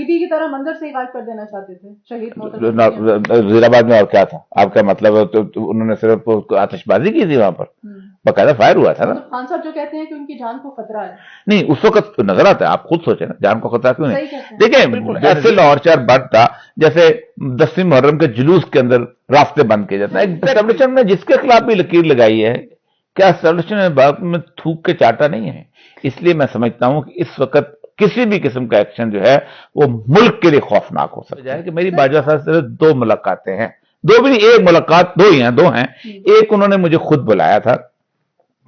बीबी की तरह मंदिर से गायब कर देना चाहते थे शहीद वजीराबाद में। और क्या था आपका मतलब? तो उन्होंने सिर्फ आतिशबाजी की थी वहां पर, बकायदा फायर हुआ था ना। खान साहब जो कहते हैं कि उनकी जान को खतरा है, नहीं उस वक्त नजर आता है, आप खुद सोचे ना, जान को खतरा क्यों नहीं। देखिए बिल्कुल ऐसे लाहौर बंद था जैसे 10वीं मुहर्रम के जुलूस के अंदर रास्ते बंद किए जाते हैं। एस्टेब्लिशमेंट ने जिसके खिलाफ भी लकीर लगाई है, क्या एस्टेब्लिशमेंट में थूक के चाटा नहीं है। इसलिए मैं समझता हूं कि इस वक्त किसी भी किस्म का एक्शन जो है वो मुल्क के लिए खौफनाक हो सकता है। कि मेरी बाजवा साहब से 2 मुलाकातें हैं, 2 भी नहीं, 1 मुलाकात, 2 ही हैं, 2 हैं। एक उन्होंने मुझे खुद बुलाया था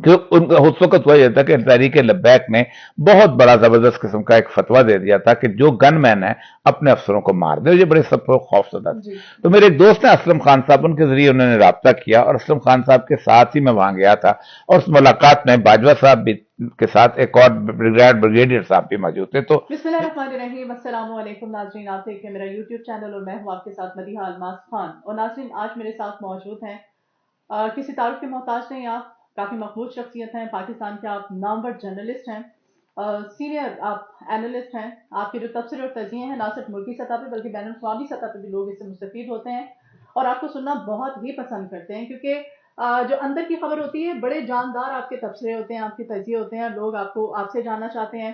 कि उनका उस वक्त हुआ था कि तहरीक लब्बैक ने बहुत बड़ा जबरदस्त किस्म का एक फतवा दे दिया था कि जो गन मैन है अपने अफसरों को मार दे। ये बड़े सब खौफजदा थे। तो मेरे एक दोस्त हैं असलम खान साहब, उनके जरिए उन्होंने राब्ता किया और असलम खान साहब के साथ ही मैं वहां गया था। और उस मुलाकात में बाजवा साहब भी के साथ एक और ब्रिगेडियर साहब भी मौजूद थे। तो बिस्मिल्लाहिर्रहमानिर्रहीम, अस्सलाम वालेकुम नाज़रीन, आप देख रहे हैं मेरा यूट्यूब चैनल और मैं हूं आपके साथ मदीहा अलमास खान। और नाज़रीन आज मेरे साथ मौजूद हैं, किसी तारुफ के मोहताज नहीं, आप काफ़ी मकबूल शख्सियत हैं, पाकिस्तान के आप नामवर जर्नलिस्ट हैं, सीनियर आप एनालिस्ट हैं। आपके जो तबसरे और तज़िये हैं ना सिर्फ मुल्की सतह पर बल्कि बैनुल अक़वामी सतह पर भी लोग इससे मुस्तफ़ीद होते हैं और आपको सुनना बहुत ही पसंद करते हैं, क्योंकि जो अंदर की खबर होती है, बड़े जानदार आपके तबसरे होते हैं, आपके तज़िये होते हैं। लोग आपसे जानना चाहते हैं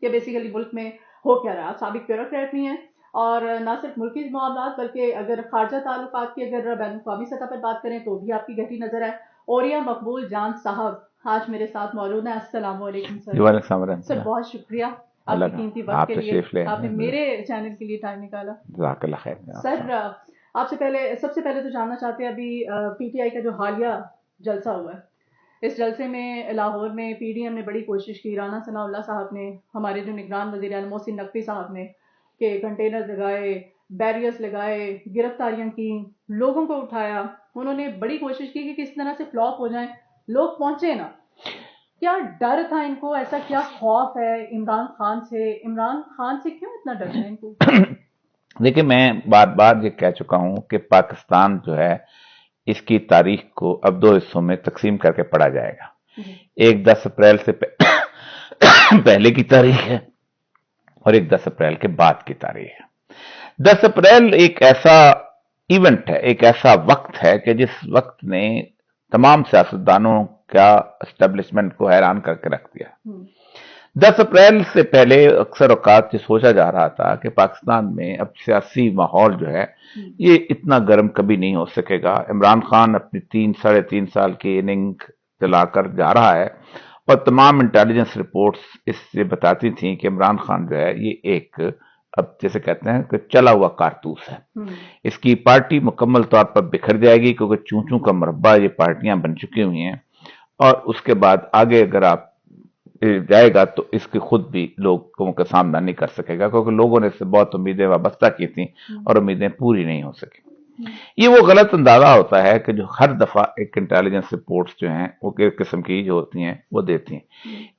कि बेसिकली मुल्क में हो क्या रहा है। आप साबिक ब्यूरोक्रेट भी हैं और ना सिर्फ मुल्की मामलात बल्कि अगर खारजा ताल्लुकात की अगर बैनुल अक़वामी सतह पर बात करें तो भी आपकी गहरी नज़र है। औरिया मकबूल जान साहब आज मेरे साथ मौजूद हैं। अस्सलाम वालेकुम सर। सर बहुत शुक्रिया आपकी कीमती वक्त के लिए, आपने मेरे चैनल के लिए टाइम निकाला। सर सबसे पहले तो जानना चाहते हैं, अभी पीटीआई का जो हालिया जलसा हुआ है, इस जलसे में लाहौर में पीडीएम ने बड़ी कोशिश की, राना सनाउल्लाह साहब ने, हमारे जो निगरान वज़ीर आला मोहसिन नकवी साहब ने, कि कंटेनर लगाए, बैरियर्स लगाए, गिरफ्तारियां की, लोगों को उठाया। उन्होंने बड़ी कोशिश की कि किस तरह से फ्लॉप हो जाए, लोग पहुंचे ना। क्या डर था इनको, ऐसा क्या खौफ है इमरान खान से? इमरान खान से क्यों इतना डर है इनको? देखिए मैं बार बार ये कह चुका हूं कि पाकिस्तान जो है इसकी तारीख को अब 2 हिस्सों में तकसीम करके पढ़ा जाएगा। एक 10 अप्रैल से पहले की तारीख है और एक 10 अप्रैल के बाद की तारीख है। 10 अप्रैल एक ऐसा इवेंट है, एक ऐसा वक्त है कि जिस वक्त ने तमाम सियासतदानों का एस्टेब्लिशमेंट को हैरान करके रख दिया। 10 अप्रैल से पहले अक्सर औकात ये सोचा जा रहा था कि पाकिस्तान में अब सियासी माहौल जो है ये इतना गर्म कभी नहीं हो सकेगा। इमरान खान अपनी 3-3.5 साल की इनिंग चलाकर जा रहा है और तमाम इंटेलिजेंस रिपोर्ट्स इससे बताती थी कि इमरान खान जो है ये एक, अब जैसे कहते हैं कि चला हुआ कारतूस है। इसकी पार्टी मुकम्मल तौर पर बिखर जाएगी क्योंकि चूं चूं का मरबा ये पार्टियां बन चुकी हुई हैं और उसके बाद आगे अगर आप जाएगा तो इसके खुद भी लोगों का सामना नहीं कर सकेगा, क्योंकि लोगों ने इससे बहुत उम्मीदें वाबस्ता की थी और उम्मीदें पूरी नहीं हो सकी। ये वो गलत अंदाजा होता है कि जो हर दफा एक इंटेलिजेंस रिपोर्ट्स जो हैं वो एक किस्म की जो होती हैं वो देती हैं।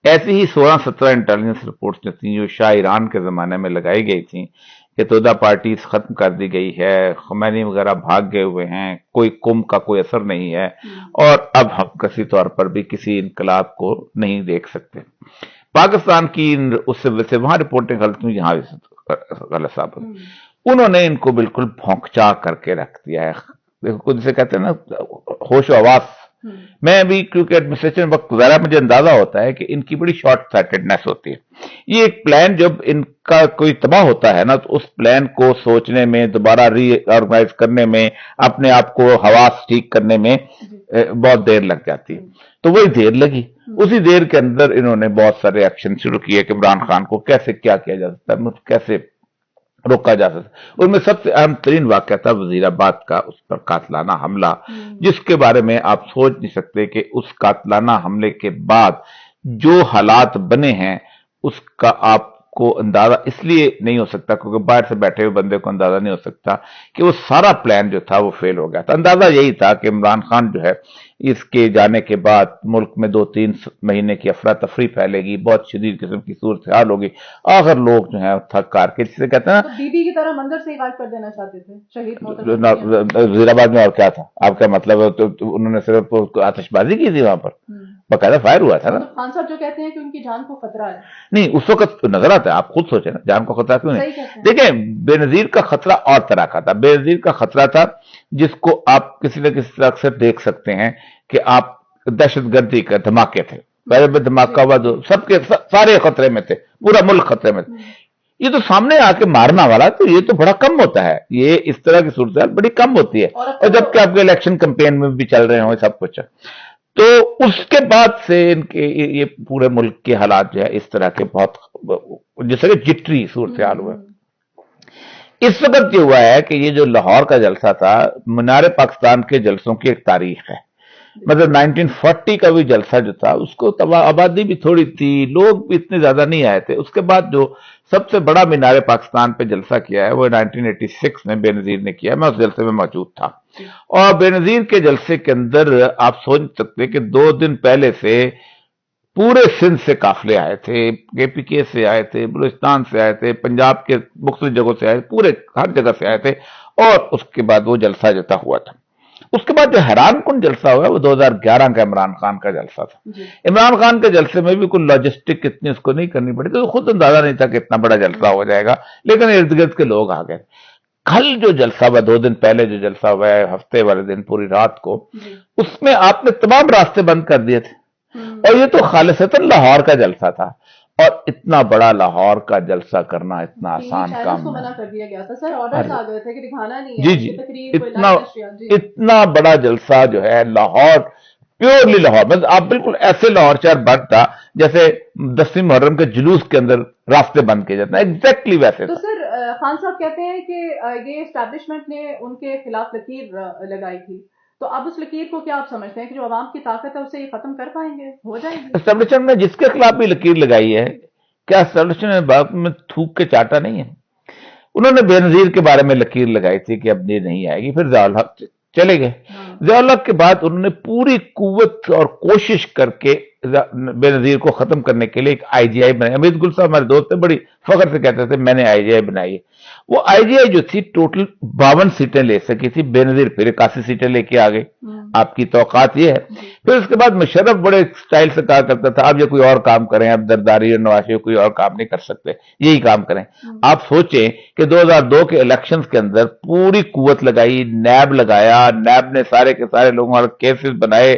ऐसी ही 16-17 इंटेलिजेंस रिपोर्ट्स जो थी, जो शाह ईरान के जमाने में लगाई गई थी कि तोदा पार्टी खत्म कर दी गई है, खमैनी वगैरह भाग गए हुए हैं, कोई कुम का कोई असर नहीं है और अब हम किसी तौर पर भी किसी इनकलाब को नहीं देख सकते। पाकिस्तान की उससे वैसे वहां रिपोर्टिंग गलत हुई, यहाँ गलत साबित। उन्होंने इनको बिल्कुल भौंकचा करके रख दिया है। देखो जिसे कहते हैं ना होश आवास। मैं भी क्योंकि एडमिनिस्ट्रेशन वक्त गुजारा, मुझे अंदाजा होता है कि इनकी बड़ी शॉर्ट साइटेडनेस होती है। ये एक प्लान जब इनका कोई तबाह होता है ना तो उस प्लान को सोचने में, दोबारा रीऑर्गेनाइज करने में, अपने आप को हवास ठीक करने में बहुत देर लग जाती है। तो वही देर लगी, उसी देर के अंदर इन्होंने बहुत सारे एक्शन शुरू किए कि इमरान खान को कैसे क्या किया जा सकता है, कैसे रोका जा सकता। उनमें सबसे अहम तरीन वाकया था वजीराबाद का, उस पर कातलाना हमला, जिसके बारे में आप सोच नहीं सकते कि उस कातलाना हमले के बाद जो हालात बने हैं उसका आपको अंदाजा इसलिए नहीं हो सकता क्योंकि बाहर से बैठे हुए बंदे को अंदाजा नहीं हो सकता कि वो सारा प्लान जो था वो फेल हो गया था। अंदाजा यही था कि इमरान खान जो है اس کے جانے کے بعد ملک میں 2-3 مہینے کی افراتفری پھیلے گی, بہت شدید قسم کی صورتحال ہوگی, آخر لوگ جو ہیں تھک کار کے, جسے کہتے ہیں بی بی کی طرح منظر سے غائب کر دینا چاہتے تھے شہید وزیر آباد میں. اور کیا تھا آپ کا مطلب ہے, تو انہوں نے صرف آتش بازی کی تھی وہاں پر, باقاعدہ فائر ہوا تھا نا. خان صاحب جو کہتے ہیں کہ ان کی جان کو خطرہ ہے, نہیں اس وقت نظر آتا ہے, آپ خود سوچیں نا جان کو خطرہ کیوں نہیں. دیکھیں بے نظیر کا خطرہ اور طرح کا تھا. بے نظیر کا خطرہ تھا جس کو آپ کسی نہ کسی طرح سے دیکھ سکتے ہیں کہ آپ دہشت گردی کا دھماکے تھے, پہلے میں دھماکہ ہوا تو سب کے سارے خطرے میں تھے, پورا ملک خطرے میں تھے. یہ تو سامنے آ کے مارنا والا, تو یہ تو بڑا کم ہوتا ہے, یہ اس طرح کی صورتحال بڑی کم ہوتی ہے, اور جب کہ آپ کے الیکشن کمپین میں بھی چل رہے ہوں سب کچھ. تو اس کے بعد سے ان کے یہ پورے ملک کے حالات جو ہے اس طرح کے بہت جیسے کہ جٹری صورتحال ہوئے. اس وقت یہ ہوا ہے کہ یہ جو لاہور کا جلسہ تھا, مینار پاکستان کے جلسوں کی ایک تاریخ ہے. مطلب 1940 کا بھی جلسہ جو تھا اس کو آبادی بھی تھوڑی تھی, لوگ بھی اتنے زیادہ نہیں آئے تھے. اس کے بعد جو سب سے بڑا مینار پاکستان پہ جلسہ کیا ہے وہ 1986 میں بے نظیر نے کیا. میں اس جلسے میں موجود تھا, اور بے نظیر کے جلسے کے اندر آپ سوچ سکتے کہ 2 دن پہلے سے پورے سندھ سے قافلے آئے تھے, کے پی کے سے آئے تھے, بلوچستان سے آئے تھے, پنجاب کے مختلف جگہوں سے آئے, پورے ہر جگہ سے آئے تھے. اور اس کے بعد وہ جلسہ جو تھا ہوا تھا. اس کے بعد جو حیران کن جلسہ ہوا وہ 2011 کا عمران خان کا جلسہ تھا. عمران خان کے جلسے میں بھی کوئی لاجسٹک اتنی اس کو نہیں کرنی پڑی, تو خود اندازہ نہیں تھا کہ اتنا بڑا جلسہ ہو جائے گا, لیکن ارد گرد کے لوگ آ گئے. کل جو جلسہ ہوا, 2 دن پہلے جو جلسہ ہوا ہے ہفتے والے دن پوری رات کو, اس میں آپ نے تمام راستے بند کر دیے تھے, اور یہ تو خالصتاً لاہور کا جلسہ تھا. اور اتنا بڑا لاہور کا جلسہ کرنا اتنا آسان کام نہیں. جی اتنا بڑا جلسہ جو ہے لاہور, پیورلی لاہور, مطلب آپ بالکل ایسے لاہور شہر بند تھا جیسے 10ویں محرم کے جلوس کے اندر راستے بند کیے جاتے ہیں, ایگزیکٹلی ویسے. تو سر خان صاحب کہتے ہیں کہ یہ اسٹیبلشمنٹ نے ان کے خلاف لکیر لگائی تھی, تو اب اس لکیر کو کیا آپ سمجھتے ہیں کہ جو عوام کی طاقت ہے اسے یہ ختم کر پائیں گے, ہو جائے گی؟ اسٹیبلشمنٹ نے جس کے خلاف بھی لکیر لگائی ہے, کیا اسٹیبلشمنٹ نے باپ میں تھوک کے چاٹا نہیں ہے؟ انہوں نے بے نظیر کے بارے میں لکیر لگائی تھی کہ اب یہ نہیں آئے گی, پھر ضیاء الحق چلے گئے. ضیاء الحق کے بعد انہوں نے پوری قوت اور کوشش کر کے بے نظیر کو ختم کرنے کے لیے ایک آئی جی آئی بنائی. امید گل صاحب ہمارے دوست تھے, بڑی فخر سے کہتے تھے میں نے آئی جی آئی بنائی ہے. وہ آئی جی آئی جو تھی ٹوٹل 52 سیٹیں لے سکی تھی, بے نظیر پھر 81 سیٹیں لے کے آ گئے. آپ کی توقعات یہ ہے. پھر اس کے بعد مشرف بڑے سٹائل سے کہا کرتا تھا اب یہ کوئی اور کام کریں, اب زرداری اور نواز شریف کوئی اور کام نہیں کر سکتے, یہی کام کریں. آپ سوچیں کہ 2002 کے الیکشنز کے اندر پوری قوت لگائی, نیب لگایا, نیب نے سارے کے سارے لوگوں اور کیسز بنائے,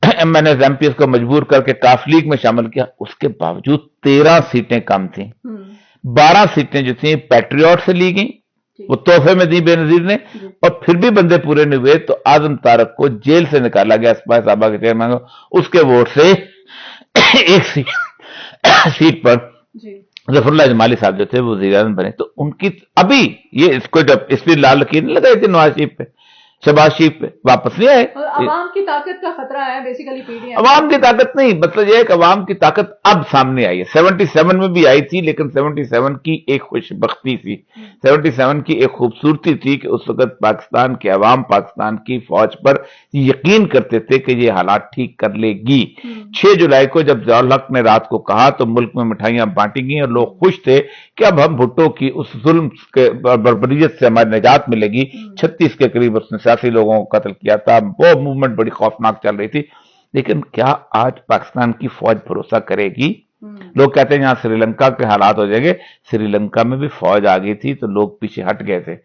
M N S M P S کو مجبور کر کے کاف لیگ میں شامل کیا. اس کے باوجود 13 سیٹیں کم تھیں. 12 سیٹیں جو تھیں پیٹریوٹ سے لی گئیں, وہ تحفے میں دی بے نظیر نے, اور پھر بھی بندے پورے نہیں ہوئے تو اعظم طارق کو جیل سے نکالا گیا, اسپائی صاحبہ کے چیئرمین کو. اس کے ووٹ سے ایک سیٹ پر ظفر اللہ جمالی صاحب جو تھے وہ وزیر اعظم بنے. تو ان کی ابھی یہ اس پہ لال لکیر نہیں لگائی تھی نواز شریف پہ, شہباز شریف پہ, واپس نہیں آئے. عوام کی طاقت کا خطرہ ہے بیسیکلی پی ڈی ایم. عوام کی طاقت نہیں, مطلب یہ ہے کہ عوام کی طاقت اب سامنے آئی ہے. 77 میں بھی آئی تھی, لیکن 77 کی ایک خوش بختی تھی, 77 کی ایک خوبصورتی تھی کہ اس وقت پاکستان کے عوام پاکستان کی فوج پر یقین کرتے تھے کہ یہ حالات ٹھیک کر لے گی. 6 جولائی کو جب ضیاء الحق نے رات کو کہا تو ملک میں مٹھائیاں بانٹی گئیں, اور لوگ خوش تھے کہ اب ہم بھٹو کی اس ظلم کے بربریت سے ہماری نجات ملے گی. 36 کے قریب اس نے سیاسی لوگوں کو قتل کیا تھا, وہ موومنٹ بڑی خوفناک چل رہی تھی. لیکن کیا آج پاکستان کی فوج بھروسہ کرے گی؟ لوگ کہتے ہیں یہاں سری لنکا کے حالات ہو جائیں گے. سری لنکا میں بھی فوج آ گئی تھی تو لوگ پیچھے ہٹ گئے تھے.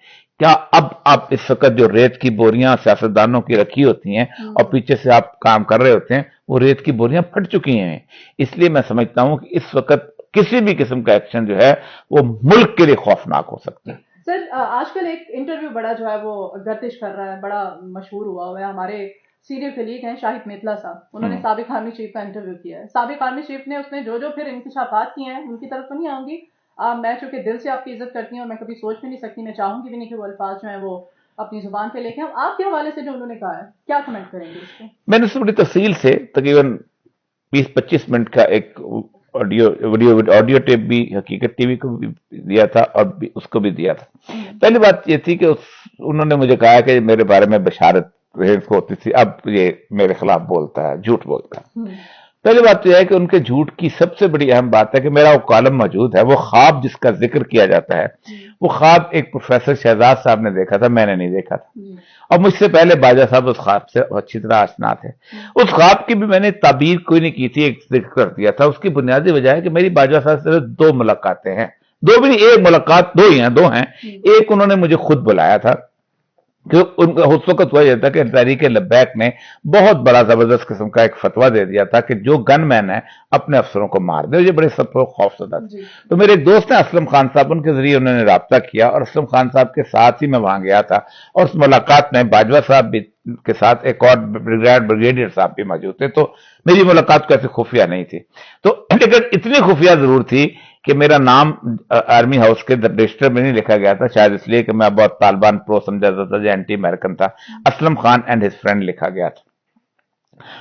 کیا اب آپ اس وقت جو ریت کی بوریاں سیاستدانوں کی رکھی ہوتی ہیں اور پیچھے سے آپ کام کر رہے ہوتے ہیں, وہ ریت کی بوریاں پھٹ چکی ہیں. اس لیے میں سمجھتا ہوں کہ اس وقت کسی بھی قسم کا ایکشن جو ہے وہ ملک کے لیے خوفناک ہو سکتا ہے. سر آج کل ایک انٹرویو بڑا جو ہے وہ گردش کر رہا ہے, بڑا مشہور ہوا ہے. ہمارے سینئر کلیگ ہیں شاہد میتلا صاحب, انہوں نے سابق آرمی چیف کا انٹرویو کیا ہے. سابق آرمی چیف نے اس نے جو پھر انکشافات کیے ہیں ان کی طرف تو نہیں آؤں گی, میں چونکہ دل سے آپ کی عزت کرتی ہوں اور میں کبھی سوچ بھی نہیں سکتی, میں چاہوں گی بھی نہیں کہ وہ الفاظ جو ہیں وہ اپنی زبان پہ لے کے. آپ کے حوالے سے جو انہوں نے کہا ہے کیا کمنٹ کریں گے اس پہ؟ میں نے بڑی تفصیل سے تقریباً 20-25 منٹ کا ایک آڈیو ٹیپ بھی حقیقت ٹی وی کو بھی دیا تھا اور اس کو بھی دیا تھا. پہلی بات یہ تھی کہ انہوں نے مجھے کہا کہ میرے بارے میں بشارت रेंज होती थी, अब ये मेरे खिलाफ बोलता है, झूठ बोलता है। पहली बात तो यह है कि उनके झूठ की सबसे बड़ी अहम बात है कि मेरा वो कॉलम मौजूद है, वो ख्वाब जिसका जिक्र किया जाता है, वो ख्वाब एक प्रोफेसर शहजाद साहब ने देखा था, मैंने नहीं देखा था, और मुझसे पहले बाजा साहब उस ख्वाब से अच्छी तरह आशना थे। उस ख्वाब की भी मैंने ताबीर कोई नहीं की थी, एक जिक्र कर दिया था। उसकी बुनियादी वजह है कि मेरी बाजा साहब से 2 मुलाकातें हैं, 2 भी नहीं, एक मुलाकात, 2 हैं। एक उन्होंने मुझे खुद बुलाया था कि उनका उस वक्त हुआ यह था कि तहरीक लब्बैक ने बहुत बड़ा जबरदस्त किस्म का एक फतवा दे दिया था कि जो गनमैन है अपने अफसरों को मार दे। ये बड़े सब खौफजदा थे। तो मेरे एक दोस्त हैं असलम खान साहब, उनके जरिए उन्होंने राब्ता किया और असलम खान साहब के साथ ही मैं वहां गया था। और उस मुलाकात में बाजवा साहब भी के साथ एक और ब्रिगेडियर साहब भी मौजूद थे। तो मेरी मुलाकात कैसे खुफिया नहीं थी, तो लेकिन इतनी खुफिया जरूर थी कि मेरा नाम आर्मी हाउस के रजिस्टर में नहीं लिखा गया था, शायद इसलिए कि मैं बहुत तालिबान प्रो समझा जाता था, जो एंटी अमेरिकन था। Aslam Khan and his friend लिखा गया था।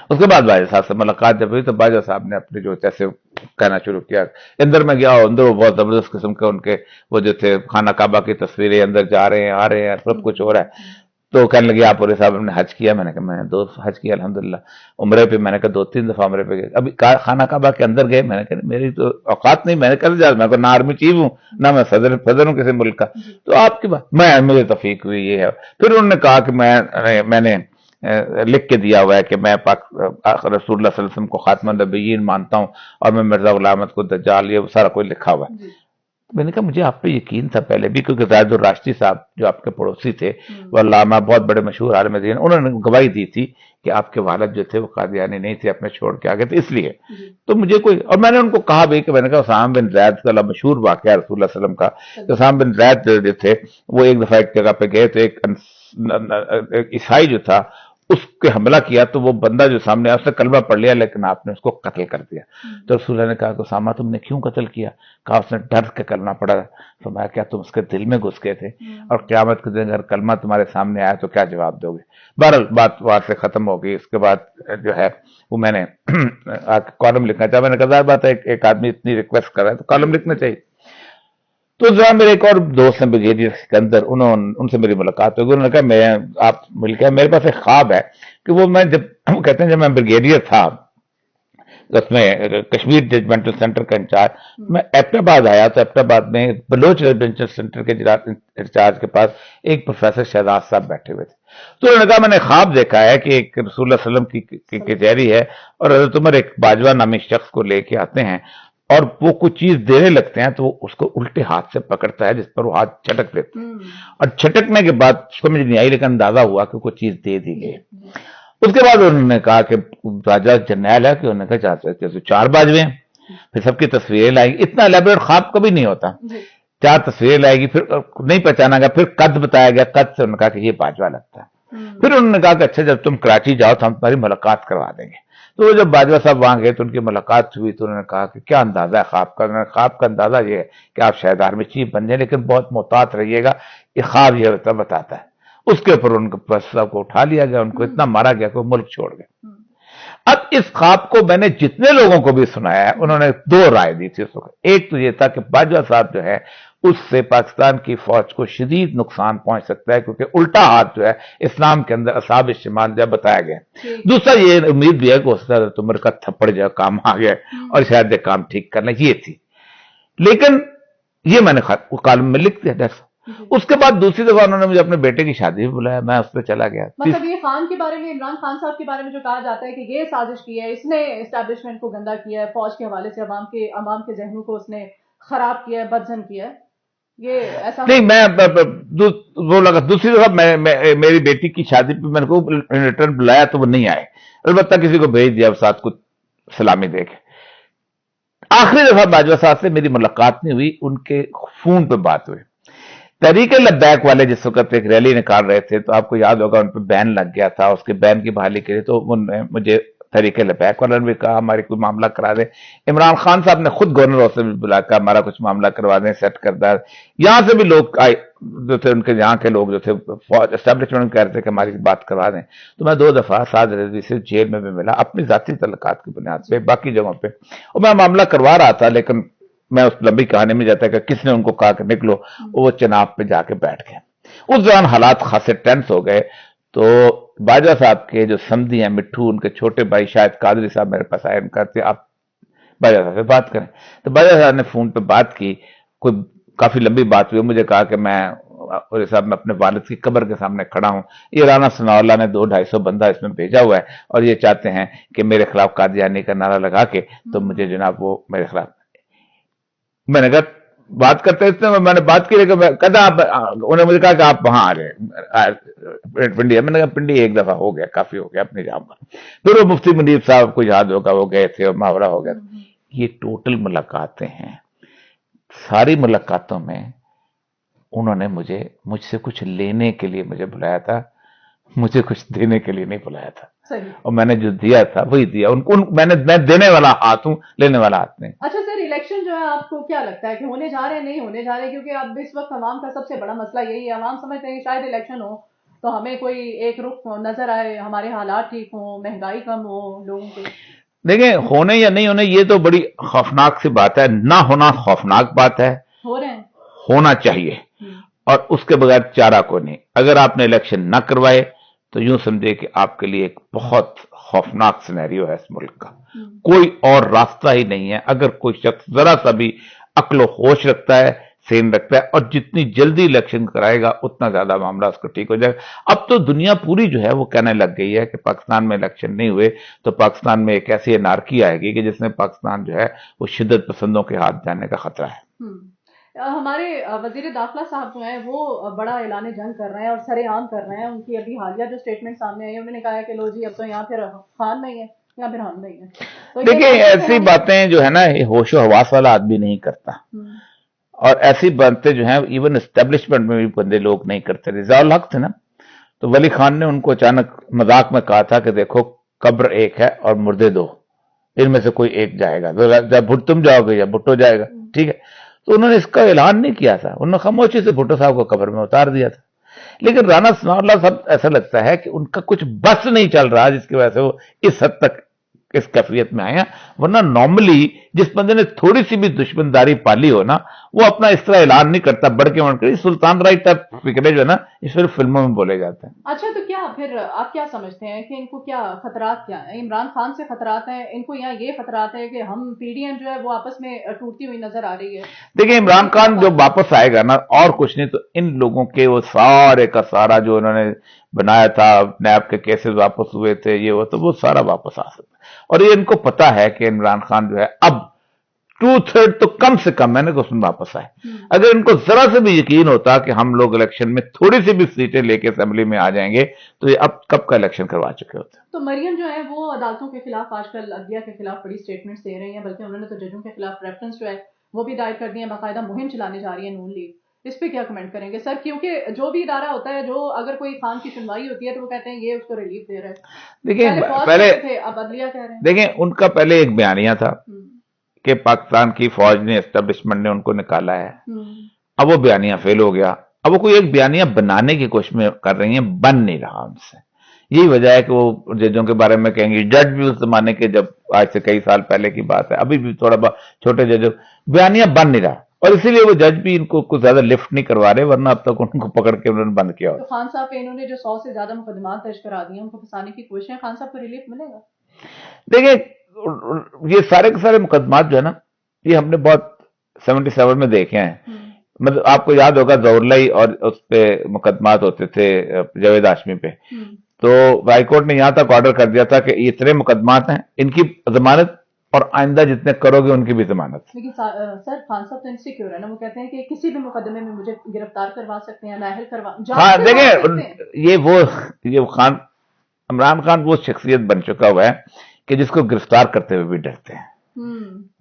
उसके बाद बाजा साहब से मुलाकात जब हुई तो बाजा साहब ने अपने जो जैसे कहना शुरू किया। अंदर में गया, अंदर वो बहुत जबरदस्त किस्म के उनके वो जो थे खाना काबा की तस्वीरें, अंदर जा रहे हैं आ रहे हैं, सब कुछ हो रहा है। तो कहने लगे आप पूरे साहब ने हज किया? मैंने कहा मैंने 2 हज किया अल्हम्दुलिल्लाह। उम्रे पे मैंने कहा 2-3 दफा उम्रे पे गए। अभी खाना काबा के अंदर गए? मैंने कहा मेरी तो औकात नहीं, मैंने कर जा, मैं ना आर्मी चीफ हूँ ना मैं सदर हूँ किसी मुल्क का। तो आपकी बात मैं मुझे तफीक हुई ये है। फिर उन्होंने कहा कि मैंने लिख के दिया हुआ है कि मैं रसूलुल्लाह सल्लल्लाहु अलैहि वसल्लम को खातमुन नबिय्यीन मानता हूँ और मैं मिर्जा गुलाम अहमद को दज्जाल, ये सारा कुछ लिखा हुआ है। मैंने कहा मुझे आप पे यकीन था पहले भी, क्योंकि जायदुर राशिदी साहब जो आपके पड़ोसी थे वो अल्लामा बहुत बड़े मशहूर आलिम दीन, उन्होंने गवाही दी थी कि आपके वालिद जो थे वो कादियानी नहीं थे, अपने छोड़ के आ गए थे, इसलिए तो मुझे कोई। और मैंने उनको कहा भी कि मैंने कहा उसामा बिन ज़ैद का मशहूर वाक़या रसूलुल्लाह सल्लल्लाहु अलैहि वसल्लम का, उसामा बिन ज़ैद जो थे वो एक दफा एक जगह पे गए तो एक ईसाई जो था उसके हमला किया, तो वो बंदा जो सामने आया उसने कलमा पढ़ लिया लेकिन आपने उसको कत्ल कर दिया। तो रसूल ने कहा कि उसामा तुमने क्यों कत्ल किया? कहा उसने डर के कलमा पढ़ा। फरमाया क्या तुम उसके दिल में घुस गए थे? और क़यामत के दिन अगर कलमा तुम्हारे सामने आया तो क्या जवाब दोगे? बहरहाल बात वहां से खत्म हो गई। उसके बाद जो है वो मैंने कॉलम लिखना चाहा। मैंने कहा बात है एक आदमी इतनी रिक्वेस्ट कर रहा है तो कॉलम लिखना चाहिए। तो जरा मेरे एक और दोस्त हैं ब्रिगेडियर सिकंदर, उनसे मेरी मुलाकात हो गई। उन्होंने कहा मैं आप मिल गया, मेरे पास एक ख्वाब है कि वो मैं जब कहते हैं जब मैं ब्रिगेडियर था उसमें कश्मीर जजमेंटल सेंटर का इंचार्ज, मैं एबटाबाद आया तो एबटाबाद में बलोच रेजिडेंशियल सेंटर के इंचार्ज के पास एक प्रोफेसर शहजाद साहब बैठे हुए थे। तो उन्होंने कहा मैंने ख्वाब देखा है कि एक रसूलुल्लाह सल्लल्लाहु अलैहि वसल्लम की कचहरी है और हज़रत उमर एक बाजवा नामी शख्स को लेके आते हैं और वो कुछ चीज देने लगते हैं तो वो उसको उल्टे हाथ से पकड़ता है जिस पर वो हाथ छटक देते हैं और छटकने के बाद समझ नहीं आई लेकिन अंदाजा हुआ कि कोई चीज दे दी गई। उसके बाद उन्होंने कहा कि राजा जर्नैल है कि उन्होंने कहा चाहते 4 बाजवे हैं, फिर सबकी तस्वीरें लाएगी। इतना एलेबोरेट ख्वाब कभी नहीं होता। 4 तस्वीरें लाएगी, फिर नहीं पहचाना गया, फिर कद बताया गया, कद से उन्होंने कहा कि ये बाजवा लगता है। फिर उन्होंने कहा कि अच्छा जब तुम कराची जाओ तो हम तुम्हारी मुलाकात करवा देंगे। तो जब बाजवा साहब वहां गए तो उनकी मुलाकात हुई तो उन्होंने कहा कि क्या अंदाजा है ख्वाब का? उन्होंने ख्वाब का अंदाजा ये है कि आप शायद आर्मी चीफ बन जाए लेकिन बहुत मोहतात रहिएगा, ये ख्वाब ये बताता है। उसके ऊपर उनके प्रोफेसर साहब को उठा लिया गया, उनको इतना मारा गया कि वो मुल्क छोड़ गए। अब इस ख्वाब को मैंने जितने लोगों को भी सुनाया है उन्होंने 2 राय दी थी उस वक्त। एक तो ये था कि बाजवा साहब जो है उससे पाकिस्तान की फौज को शदीद नुकसान पहुंच सकता है क्योंकि उल्टा हाथ जो है इस्लाम के अंदर असाब इस्तेमाल जब बताया गया। दूसरा ये उम्मीद भी है कि उसका तुमर का थप्पड़ जो काम आ गया और शायद ये काम ठीक करना ये थी। लेकिन ये मैंने कॉलम में लिख दिया। उसके बाद दूसरी दफा उन्होंने मुझे अपने बेटे की शादी में बुलाया, मैं उस पर चला गया। मतलब ये खान के बारे में, इमरान खान साहब के बारे में जो कहा जाता है कि ये साजिश की है, इसने एस्टैब्लिशमेंट को गंदा किया है, फौज के हवाले से अवाम के जहनों को उसने खराब किया है, बदजन किया है, ये ऐसा नहीं। मैं वो लगा दूसरी दफा मेरी बेटी की शादी पे मैंने को रिटर्न बुलाया तो वो नहीं आए, अलबत्ता किसी को भेज दिया साथ कुछ सलामी दे के। आखिरी दफा बाजवा साहब से मेरी मुलाकात नहीं हुई, उनके फोन पे बात हुई। तहरीक लब्बैक वाले जिस वक्त एक रैली निकाल रहे थे तो आपको याद होगा उन पर बैन लग गया था, उसके बैन की बहाली के लिए तो उन्होंने मुझे तहरीक लब्बैक वाले ने भी कहा हमारी कोई मामला करा दे। इमरान खान साहब ने खुद गवर्नर से भी बुलाकर हमारा कुछ मामला करवा दें, सेट कर दे। यहां से भी लोग आए जो थे, उनके यहाँ के लोग जो थे एस्टैब्लिशमेंट कह रहे थे कि हमारी बात करवा दें। तो मैं 2 दफा साद रजी से जेल में भी मिला अपनी जाती तल्लुकात की बुनियाद पे, बाकी जगहों पे, और मैं मामला करवा रहा था। लेकिन मैं उस लंबी कहानी में जाता है कि किसने उनको कहा कि निकलो, वो चनाब पे जाके बैठ गए। उस दौरान हालात खासे टेंस हो गए। तो बाजवा साहब के जो समधी हैं मिट्ठू, उनके छोटे भाई शायद कादरी साहब मेरे पास आए, उनका आप बाजवा साहब से बात करें। तो बाजवा साहब ने फोन पे बात की, कोई काफी लंबी बात हुई। मुझे कहा कि मैं और साहब मैं अपने वालिद की कब्र के सामने खड़ा हूं, ये राना सनाउल्लाह ने 200-250 बंदा इसमें भेजा हुआ है और ये चाहते हैं कि मेरे खिलाफ कादियानी का नारा लगा के तो मुझे जनाब वो मेरे खिलाफ। मैंने कहा बात करते हैं, मैंने बात की, लेकिन कहता आप, उन्होंने मुझे कहा कि आप वहां आ जाए पिंडी। मैंने कहा पिंडी एक दफा हो गया, काफी हो गया, अपने जाऊंगा। फिर वो मुफ्ती मुनीब साहब को याद होगा, वो गए थे और मुहावरा हो गया। ये टोटल मुलाकातें हैं। सारी मुलाकातों में उन्होंने मुझसे कुछ लेने के लिए मुझे बुलाया था, मुझे कुछ देने के लिए नहीं बुलाया था। सही। और मैंने जो दिया था वही दिया उनको। मैं देने वाला हाथ हूं, लेने वाला हाथ नहीं। अच्छा सर, इलेक्शन जो है आपको क्या लगता है कि होने जा रहे हैं, नहीं होने जा रहे? क्योंकि अब इस वक्त अवाम का सबसे बड़ा मसला यही है, अवाम समझते हैं कि शायद इलेक्शन हो तो हमें कोई एक रुख नजर आए, हमारे हालात ठीक हो, महंगाई कम हो लोगों के। देखिए, होने या नहीं होने ये तो बड़ी खौफनाक सी बात है। ना होना खौफनाक बात है, हो रहे हैं, होना चाहिए, और उसके बगैर चारा को नहीं। अगर आपने इलेक्शन ना करवाए तो यूं समझे कि आपके लिए एक बहुत खौफनाक सिनेरियो है इस मुल्क का। कोई और रास्ता ही नहीं है। अगर कोई शख्स जरा सा भी अक्ल होश रखता है, सेन रखता है, और जितनी जल्दी इलेक्शन कराएगा उतना ज्यादा मामला उसको ठीक हो जाएगा। अब तो दुनिया पूरी जो है वो कहने लग गई है कि पाकिस्तान में इलेक्शन नहीं हुए तो पाकिस्तान में एक ऐसी एनार्की आएगी कि जिसमें पाकिस्तान जो है वो शिद्दत पसंदों के हाथ जाने का खतरा है। हमारे वजीर दाखिला साहब जो हैं वो बड़ा ऐलान जंग कर रहे हैं और सरेआम कर रहे हैं। उनकी अभी हालिया जो स्टेटमेंट सामने आई है, उन्होंने कहा है कि लो जी अब तो यहाँ फिर खान नहीं है या फिर हम नहीं है। तो देखिए, ऐसी बातें जो है ना, ये होशो हवास वाला आदमी नहीं करता, और ऐसी बातें जो है इवन एस्टेब्लिशमेंट में भी बंदे लोग नहीं करते। रिजाउल हक थे ना, तो वली खान ने उनको अचानक मजाक में कहा था कि देखो कब्र एक है और मुर्दे दो, इनमें से कोई एक जाएगा, जब तुम जाओगे या भुट्टो जाएगा, ठीक है। तो उन्होंने इसका ऐलान नहीं किया था, उन्होंने खामोशी से भुट्टो साहब को कब्र में उतार दिया था। लेकिन राना सनाउल्लाह साहब ऐसा लगता है कि उनका कुछ बस नहीं चल रहा, जिसकी वजह से वो इस हद तक इस कैफियत में आए हैं। वरना नॉर्मली जिस बंदे ने थोड़ी सी भी दुश्मनदारी पाली हो ना, वो अपना इस तरह ऐलान नहीं करता, बढ़ के बढ़ कर। सुल्तान राइट टाइप फिक्रे जो है ना, इस सिर्फ फिल्मों में बोले जाते हैं। अच्छा, तो क्या फिर आप क्या समझते हैं कि इनको क्या खतरात क्या है? इमरान खान से खतरात हैं, इनको यहाँ ये खतरात है कि हम पीडीएम जो है वो आपस में टूटती हुई नजर आ रही है? देखिए, इमरान खान जो वापस आएगा ना, और कुछ नहीं तो इन लोगों के वो सारे का सारा जो उन्होंने बनाया था, नैब के केसेस वापस हुए थे, ये वो, तो वो सारा वापस आ सकता है। और ये इनको पता है कि इमरान खान जो है अब 2/3 तो कम से कम मैंने उसमें वापस आए। अगर इनको जरा से भी यकीन होता कि हम लोग इलेक्शन में थोड़ी सी भी सीटें लेके असेंबली में आ जाएंगे तो ये अब कब का इलेक्शन करवा चुके होते। तो मरियम जो है वो अदालतों के खिलाफ आजकल अदलिया के खिलाफ बड़ी स्टेटमेंट्स दे रही हैं, बल्कि उन्होंने तो जजों के खिलाफ रेफरेंस जो है वो भी दायर कर दिए, बाकायदा मुहिम चलाने जा रही है नून लीग। इस पे क्या कमेंट करेंगे सर? क्योंकि जो भी इदारा होता है, जो अगर कोई खान की सुनवाई होती है तो वो कहते हैं ये उसको रिलीफ दे रहा है। देखिए, पहले थे, अब अदलिया कह रहे हैं। देखिए, उनका पहले एक बयानिया था कि पाकिस्तान की फौज ने, एस्टेब्लिशमेंट ने उनको निकाला है। अब वो बयानिया फेल हो गया। अब वो कोई एक बयानिया बनाने की कोशिश में कर रही है, बन नहीं रहा उनसे। यही वजह है कि वो जजों के बारे में कहेंगे, जज भी उस जमाने के, जब आज से कई साल पहले की बात है, अभी भी थोड़ा बहुत छोटे जज, बयानिया बन नहीं रहा, और इसीलिए वो जज भी इनको कुछ ज्यादा लिफ्ट नहीं करवा रहे, वरना अब तक उनको पकड़ के उन्होंने बंद किया। तो खान साहब पे इन्होंने जो 100 से ज्यादा मुकदमा दर्ज करा दिए, उनको फंसाने की कोशिश है, खान साहब को रिलीफ मिलेगा? देखिए, ये सारे के सारे मुकदमात जो है ना, ये हमने बहुत 77 में देखे हैं। मतलब आपको याद होगा जौरलाई और उस पे मुकदमात होते थे जावेद हाशमी पे, तो हाईकोर्ट ने यहां तक ऑर्डर कर दिया था कि इतने मुकदमात हैं, इनकी जमानत, और आइंदा जितने करोगे उनकी भी जमानत। लेकिन सर खान साहब तो इनसिक्योर है ना, वो कहते हैं कि किसी भी मुकदमे में मुझे गिरफ्तार करवा सकते हैं, नाहल करवा। हाँ, देखिए, ये खान, इमरान खान वो शख्सियत बन चुका हुआ है कि जिसको गिरफ्तार करते हुए भी डरते हैं,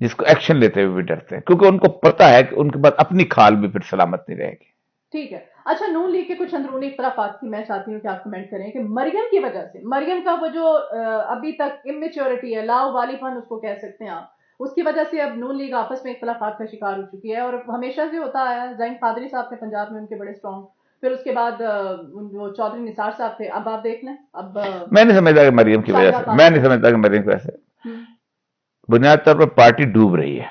जिसको एक्शन लेते हुए भी डरते हैं, क्योंकि उनको पता है कि उनके पास अपनी खाल भी फिर सलामत नहीं रहेगी। ठीक है। अच्छा, नून लीग के कुछ अंदरूनी इख्तलाफात की मैं चाहती हूँ कि आप कमेंट करें कि मरियम की वजह से, मरियम का वो जो अभी तक इमेच्योरिटी है, लावालिपन उसको कह सकते हैं आप, उसकी वजह से अब नून लीग आपस में इख्तलाफात का शिकार हो चुकी है। और हमेशा से होता आया है, ज़ैन कादरी साहब थे पंजाब में, उनके बड़े स्ट्रॉन्ग, फिर उसके बाद वो चौधरी निसार साहब थे। अब आप देख लें, अब मैं नहीं समझता कि मरियम की वजह से, मैं नहीं समझता कि मरियम की वजह से, बुनियादी तौर पर पार्टी डूब रही है,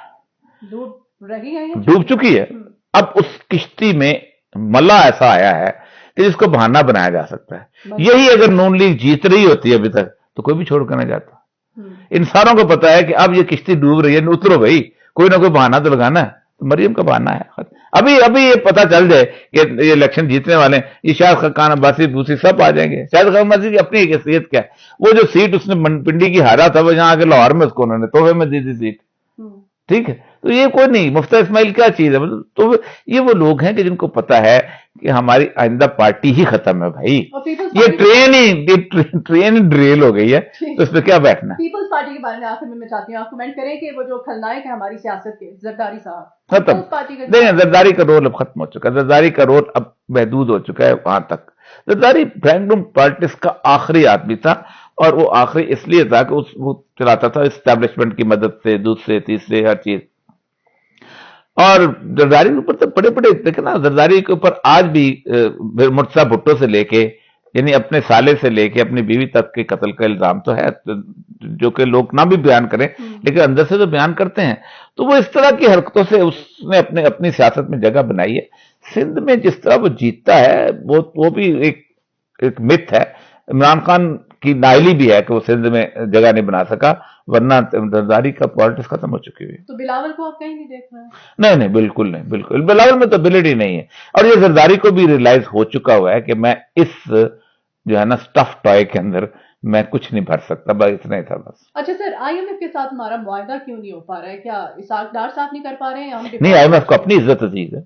डूब चुकी है। अब उस किश्ती में मल्ला ऐसा आया है کہ جس کو بہانہ بنایا جا سکتا ہے. یہی اگر نون لیگ جیت رہی ہوتی ہے ابھی تک تو کوئی بھی چھوڑ کر نہیں جاتا. انسانوں کو پتا ہے کہ اب یہ کشتی ڈوب رہی ہے, اترو بھائی, کوئی نہ کوئی بہانہ تو لگانا ہے. تو مریم کا بہانہ ہے. ابھی یہ پتا چل جائے کہ یہ الیکشن جیتنے والے ہیں, یہ شاید خان عباسی بوسی سب آ جائیں گے. شاید خان عباسی کی اپنی ایک حیثیت کیا ہے, وہ جو سیٹ اس نے پنڈی کی ہارا تھا وہ یہاں آ کے لاہور میں اس کو انہوں نے تحفے میں دی تھی سیٹ. ٹھیک ہے, تو یہ کوئی نہیں, مفتہ اسماعیل کیا چیز ہے. تو یہ وہ لوگ ہیں کہ جن کو پتا ہے کہ ہماری آئندہ پارٹی ہی ختم ہے بھائی, یہ ٹرین ڈریل ہو گئی ہے, تو اس پہ کیا بیٹھنا. پیپلز پارٹی کے بارے میں آخر میں چاہتی ہوں آپ کمنٹ کریں کہ وہ جو کھلنائک ہے ہماری سیاست کے, زرداری صاحب, ختم. نہیں, زرداری کا رول اب ختم ہو چکا ہے. زرداری کا رول اب محدود ہو چکا ہے وہاں تک. زرداری فرینڈم پالیٹکس کا آخری آدمی تھا, اور وہ آخری اس لیے تھا کہ وہ چلاتا تھا اسٹیبلشمنٹ کی مدد سے, دوسرے تیسرے ہر چیز. اور زرداری کے اوپر تو بڑے بڑے دیکھیں نا, زرداری کے اوپر آج بھی مرتضیٰ بھٹو سے لے کے, یعنی اپنے سالے سے لے کے اپنی بیوی تک کے قتل کا الزام تو ہے, جو کہ لوگ نہ بھی بیان کریں لیکن اندر سے تو بیان کرتے ہیں. تو وہ اس طرح کی حرکتوں سے اس نے اپنی سیاست میں جگہ بنائی ہے. سندھ میں جس طرح وہ جیتتا ہے وہ بھی ایک مت ہے. عمران خان کی نااہلی بھی ہے کہ وہ سندھ میں جگہ نہیں بنا سکا, ورنہ زرداری کا پالیٹکس ختم ہو چکی ہوئی. تو بلاول کو آپ کہیں نہیں دیکھ رہے؟ نہیں, بالکل نہیں, بالکل. بلاول میں تو ابلٹی نہیں ہے, اور یہ زرداری کو بھی ریئلائز ہو چکا ہوا ہے کہ میں اس جو ہے نا اسٹف ٹوائے کے اندر میں کچھ نہیں بھر سکتا, بس اتنا ہی تھا بس. اچھا سر, آئی ایم ایف کے ساتھ ہمارا معاہدہ کیوں نہیں ہو پا رہا ہے؟ کیا اسحاق ڈار صاحب نہیں کر پا رہے ہیں؟ نہیں, آئی ایم ایف کو اپنی عزت عزیز ہے.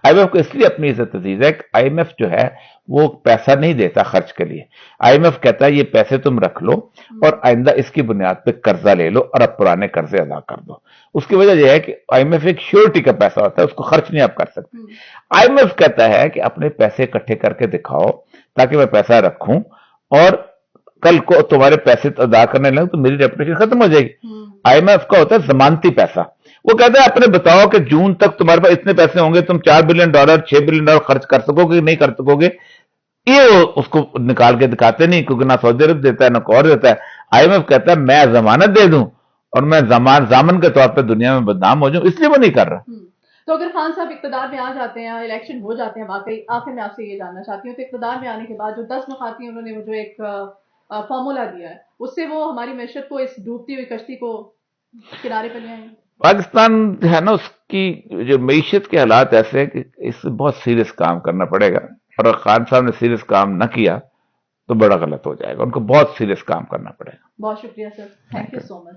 آئی ایم ایف کو اس لیے اپنی عزت عزیز ہے کہ آئی ایم ایف جو ہے وہ پیسہ نہیں دیتا خرچ کے لیے. آئی ایم ایف کہتا ہے یہ پیسے تم رکھ لو اور آئندہ اس کی بنیاد پہ قرضہ لے لو اور اب پرانے قرضے ادا کر دو. اس کی وجہ یہ ہے کہ آئی ایم ایف ایک شیورٹی کا پیسہ ہوتا ہے, اس کو خرچ نہیں آپ کر سکتے. آئی ایم ایف کہتا ہے کہ اپنے پیسے اکٹھے کر کے دکھاؤ تاکہ میں پیسہ رکھوں, اور کل کو تمہارے پیسے ادا کرنے لگے تو میری ریپوٹیشن ختم ہو جائے گی. آئی ایم ایف کا ہوتا ہے ضمانتی پیسہ. وہ کہتا ہے اپنے بتاؤ کہ جون تک تمہارے پاس اتنے پیسے ہوں گے, تم $4 بلین 6 بلین ڈالر خرچ کر سکو گے, نہیں کر سکو گے. یہ اس کو نکال کے دکھاتے نہیں, کیونکہ نہ سعودی عرب دیتا ہے نہ کوئی اور دیتا ہے. آئی ایم ایف کہتا ہے میں ضمانت دے دوں اور میں ضامن کے طور پہ دنیا میں بدنام ہو جاؤں, اس لیے وہ نہیں کر رہا. تو اگر خان صاحب اقتدار میں آ جاتے ہیں, الیکشن ہو جاتے ہیں واقعی, آخر میں آپ سے یہ جاننا چاہتی ہوں کہ اقتدار میں آنے کے بعد جو 10 نکات انہوں نے مجھے ایک فارمولا دیا ہے, اس سے وہ ہماری معیشت کو, اس ڈوبتی ہوئی کشتی کو کنارے پہ لے آئیں گے؟ پاکستان ہے نا, اس کی جو معیشت کے حالات ایسے ہیں کہ اس سے بہت سیریس کام کرنا پڑے گا, اور اگر خان صاحب نے سیریس کام نہ کیا تو بڑا غلط ہو جائے گا. ان کو بہت سیریس کام کرنا پڑے گا. بہت شکریہ سر, تھینک یو سو مچ.